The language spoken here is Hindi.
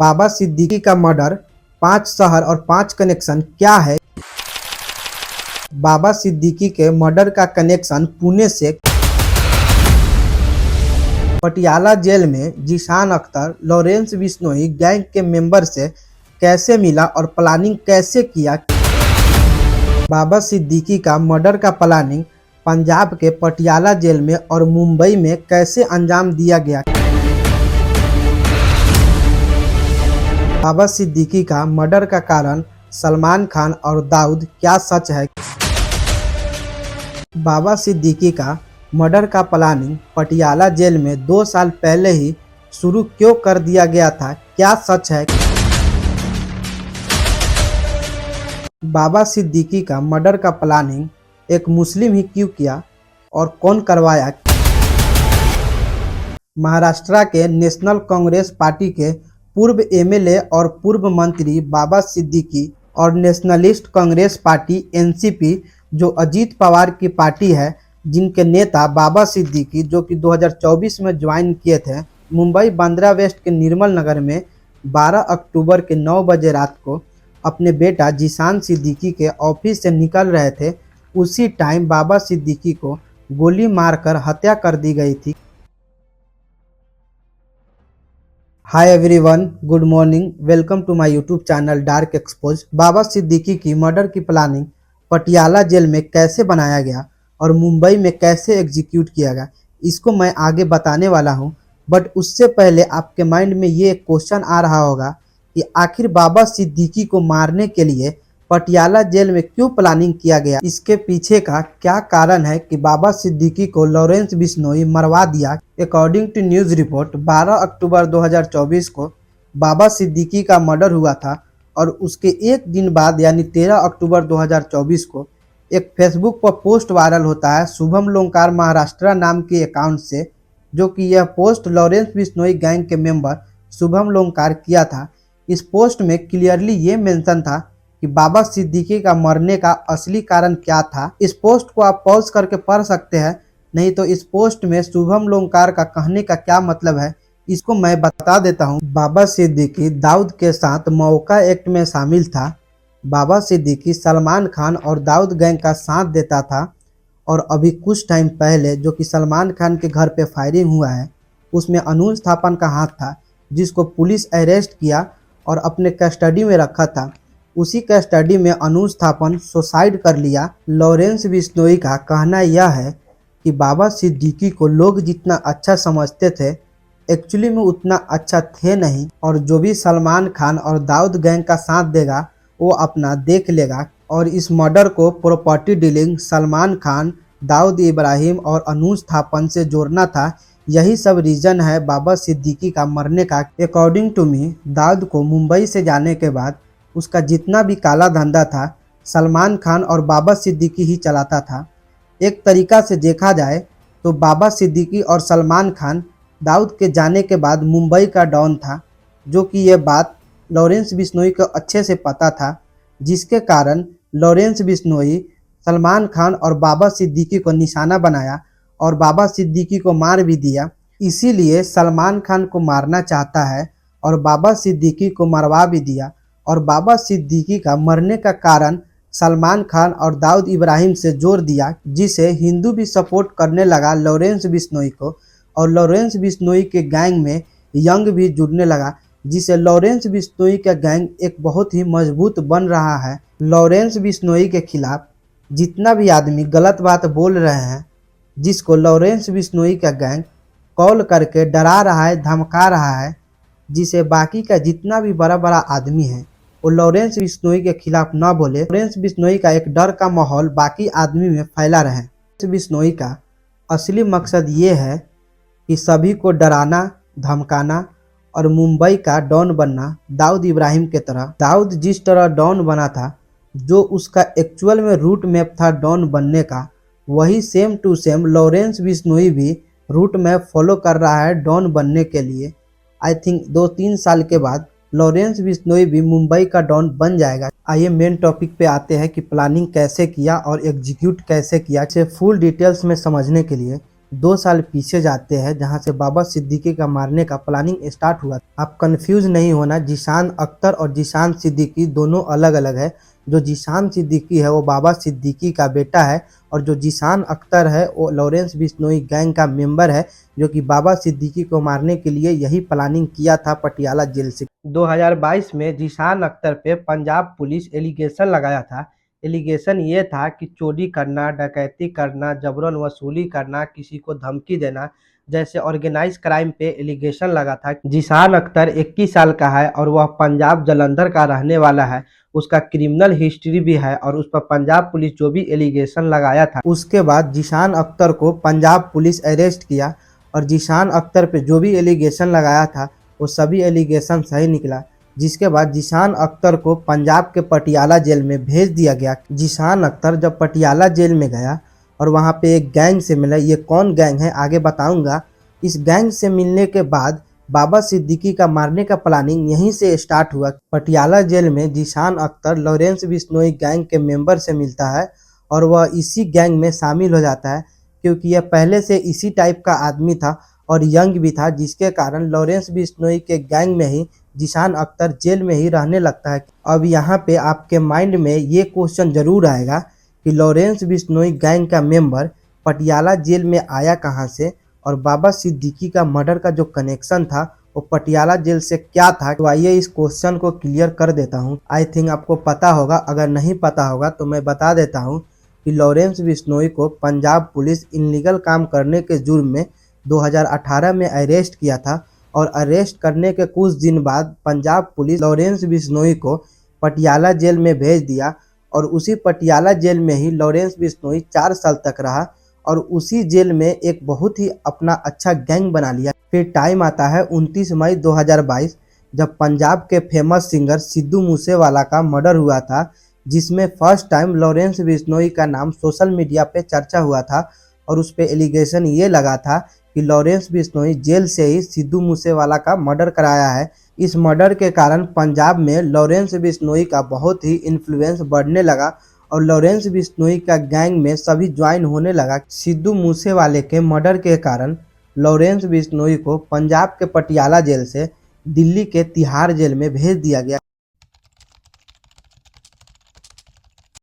बाबा सिद्दीकी का मर्डर, 5 शहर और 5 कनेक्शन क्या है? बाबा सिद्दीकी के मर्डर का कनेक्शन पुणे से पटियाला जेल में जीशान अख्तर, लॉरेंस बिश्नोई गैंग के मेंबर से कैसे मिला और प्लानिंग कैसे किया? बाबा सिद्दीकी का मर्डर का प्लानिंग पंजाब के पटियाला जेल में और मुंबई में कैसे अंजाम दिया गया? बाबा सिद्दीकी का मर्डर का कारण सलमान खान और दाऊद, क्या सच है? बाबा सिद्दीकी का मर्डर का प्लानिंग पटियाला जेल में 2 साल पहले ही शुरू क्यों कर दिया गया था, क्या सच है? बाबा सिद्दीकी का मर्डर का प्लानिंग एक मुस्लिम ही क्यों किया और कौन करवाया? महाराष्ट्र के नेशनल कांग्रेस पार्टी के पूर्व एमएलए और पूर्व मंत्री बाबा सिद्दीकी और नेशनलिस्ट कांग्रेस पार्टी एनसीपी, जो अजीत पवार की पार्टी है, जिनके नेता बाबा सिद्दीकी, जो कि 2024 में ज्वाइन किए थे, मुंबई बांद्रा वेस्ट के निर्मल नगर में 12 अक्टूबर के 9 बजे रात को अपने बेटा जीशान सिद्दीकी के ऑफिस से निकल रहे थे। उसी टाइम बाबा सिद्दीकी को गोली मारकर हत्या कर दी गई थी। Hi everyone, good morning, welcome to my YouTube channel Dark Expose. Baba Siddiqui की मर्डर की प्लानिंग पटियाला जेल में कैसे बनाया गया और मुंबई में कैसे एग्जीक्यूट किया गया, इसको मैं आगे बताने वाला हूं। बट उससे पहले आपके माइंड में ये क्वेश्चन आ रहा होगा कि आखिर बाबा सिद्दीकी को मारने के लिए पटियाला जेल में क्यों प्लानिंग किया गया? इसके पीछे का क्या कारण है कि बाबा सिद्दीकी को लॉरेंस बिश्नोई मरवा दिया? अकॉर्डिंग टू न्यूज़ रिपोर्ट, 12 अक्टूबर 2024 को बाबा सिद्दीकी का मर्डर हुआ था और उसके एक दिन बाद यानी 13 अक्टूबर 2024 को एक फेसबुक पर पोस्ट वायरल होता है शुभम लोंकार महाराष्ट्र नाम के अकाउंट से, जो कि यह पोस्ट लॉरेंस बिश्नोई गैंग के मेंबर शुभम लोंकार किया था। इस पोस्ट में क्लियरली ये मेंशन था कि बाबा सिद्दीकी का मरने का असली कारण क्या था। इस पोस्ट को आप पॉज करके पढ़ सकते हैं, नहीं तो इस पोस्ट में शुभम लोंकार का कहने का क्या मतलब है, इसको मैं बता देता हूं। बाबा सिद्दीकी दाऊद के साथ मौका एक्ट में शामिल था। बाबा सिद्दीकी सलमान खान और दाऊद गैंग का साथ देता था और अभी कुछ टाइम पहले जो कि सलमान खान के घर पे फायरिंग हुआ है, उसमें अनुज थापन का हाथ था, जिसको पुलिस अरेस्ट किया और अपने कस्टडी में रखा था। उसी कस्टडी में अनुज थापन सुसाइड कर लिया। लॉरेंस बिश्नोई का कहना यह है कि बाबा सिद्दीकी को लोग जितना अच्छा समझते थे, एक्चुअली में उतना अच्छा थे नहीं, और जो भी सलमान खान और दाऊद गैंग का साथ देगा वो अपना देख लेगा। और इस मर्डर को प्रॉपर्टी डीलिंग, सलमान खान, दाऊद इब्राहिम और अनुज थापन से जोड़ना था। यही सब रीज़न है बाबा सिद्दीकी का मरने का। अकॉर्डिंग टू मी, दाऊद को मुंबई से जाने के बाद उसका जितना भी काला धंधा था सलमान खान और बाबा सिद्दीकी ही चलाता था। एक तरीका से देखा जाए तो बाबा सिद्दीकी और सलमान खान दाऊद के जाने के बाद मुंबई का डॉन था, जो कि यह बात लॉरेंस बिश्नोई को अच्छे से पता था, जिसके कारण लॉरेंस बिश्नोई सलमान खान और बाबा सिद्दीकी को निशाना बनाया और बाबा सिद्दीकी को मार भी दिया। इसीलिए सलमान खान को मारना चाहता है और बाबा सिद्दीकी को मरवा भी दिया। और बाबा सिद्दीकी का मरने का कारण सलमान खान और दाऊद इब्राहिम से जोड़ दिया, जिसे हिंदू भी सपोर्ट करने लगा लॉरेंस बिश्नोई को, और लॉरेंस बिश्नोई के गैंग में यंग भी जुड़ने लगा, जिसे लॉरेंस बिश्नोई का गैंग एक बहुत ही मजबूत बन रहा है। लॉरेंस बिश्नोई के खिलाफ जितना भी आदमी गलत बात बोल रहे हैं, जिसको लॉरेंस बिश्नोई का गैंग कॉल करके डरा रहा है, धमका रहा है, जिसे बाकी का जितना भी बड़ा बड़ा आदमी है वो लॉरेंस बिश्नोई के खिलाफ ना बोले। लॉरेंस बिश्नोई का एक डर का माहौल बाकी आदमी में फैला रहे। लॉरेंस बिश्नोई का असली मकसद ये है कि सभी को डराना, धमकाना और मुंबई का डॉन बनना, दाऊद इब्राहिम के तरह। दाऊद जिस तरह डॉन बना था, जो उसका एक्चुअल में रूट मैप था डॉन बनने का, वही same to same Lawrence Bishnoi भी रूट मैप फॉलो कर रहा है डॉन बनने के लिए। आई थिंक 2-3 साल के बाद लॉरेंस बिश्नोई भी मुंबई का डॉन बन जाएगा। आइए मेन टॉपिक पे आते हैं कि प्लानिंग कैसे किया और एग्जीक्यूट कैसे किया। इसे फुल डिटेल्स में समझने के लिए 2 साल पीछे जाते हैं जहां से बाबा सिद्दीकी का मारने का प्लानिंग स्टार्ट हुआ। आप कंफ्यूज नहीं होना, जीशान अख्तर और जीशान सिद्दीकी दोनों अलग अलग है। जो जीशान सिद्दीकी है वो बाबा सिद्दीकी का बेटा है, और जो जीशान अख्तर है वो लॉरेंस बिश्नोई गैंग का मेंबर है, जो कि बाबा सिद्दीकी को मारने के लिए यही प्लानिंग किया था पटियाला जेल से। 2022 में जीशान अख्तर पे पंजाब पुलिस एलिगेशन लगाया था। एलिगेशन ये था कि चोरी करना, डकैती करना, जबरन वसूली करना, किसी को धमकी देना, जैसे ऑर्गेनाइज क्राइम पे एलिगेशन लगा था। जीशान अख्तर 21 साल का है और वह पंजाब जलंधर का रहने वाला है। उसका क्रिमिनल हिस्ट्री भी है और उस पर पंजाब पुलिस जो भी एलिगेशन लगाया था, उसके बाद जीशान अख्तर को पंजाब पुलिस अरेस्ट किया, और जीशान अख्तर पे जो भी एलिगेशन लगाया था वो सभी एलिगेशन सही निकला। जिसके बाद जीशान अख्तर को पंजाब के पटियाला जेल में भेज दिया गया। जीशान अख्तर जब पटियाला जेल में गया और वहाँ पे एक गैंग से मिला, ये कौन गैंग है आगे बताऊंगा। इस गैंग से मिलने के बाद बाबा सिद्दीकी का मारने का प्लानिंग यहीं से स्टार्ट हुआ। पटियाला जेल में जीशान अख्तर लॉरेंस बिश्नोई गैंग के मेंबर से मिलता है और वह इसी गैंग में शामिल हो जाता है, क्योंकि यह पहले से इसी टाइप का आदमी था और यंग भी था, जिसके कारण लॉरेंस बिश्नोई के गैंग में ही जीशान अख्तर जेल में ही रहने लगता है। अब यहाँ पे आपके माइंड में ये क्वेश्चन जरूर आएगा कि लॉरेंस बिश्नोई गैंग का मेंबर पटियाला जेल में आया कहाँ से, और बाबा सिद्दीकी का मर्डर का जो कनेक्शन था वो पटियाला जेल से क्या था। तो आइए इस क्वेश्चन को क्लियर कर देता हूँ। आई थिंक आपको पता होगा, अगर नहीं पता होगा तो मैं बता देता हूँ कि लॉरेंस बिश्नोई को पंजाब पुलिस इनलीगल काम करने के जुर्म में 2018 में अरेस्ट किया था, और अरेस्ट करने के कुछ दिन बाद पंजाब पुलिस लॉरेंस बिश्नोई को पटियाला जेल में भेज दिया, और उसी पटियाला जेल में ही लॉरेंस बिश्नोई 4 साल तक रहा, और उसी जेल में एक बहुत ही अपना अच्छा गैंग बना लिया। फिर टाइम आता है 29 मई 2022, जब पंजाब के फेमस सिंगर सिद्धू मूसेवाला का मर्डर हुआ था, जिसमें फर्स्ट टाइम लॉरेंस बिश्नोई का नाम सोशल मीडिया पे चर्चा हुआ था, और उस पे एलिगेशन ये लगा था कि लॉरेंस बिश्नोई जेल से ही सिद्धू मूसेवाला का मर्डर कराया है। इस मर्डर के कारण पंजाब में लॉरेंस बिश्नोई का बहुत ही इन्फ्लुएंस बढ़ने लगा, और लॉरेंस बिश्नोई का गैंग में सभी ज्वाइन होने लगा। सिद्धू मूसेवाले के मर्डर के कारण लॉरेंस बिश्नोई को पंजाब के पटियाला जेल से दिल्ली के तिहाड़ जेल में भेज दिया गया।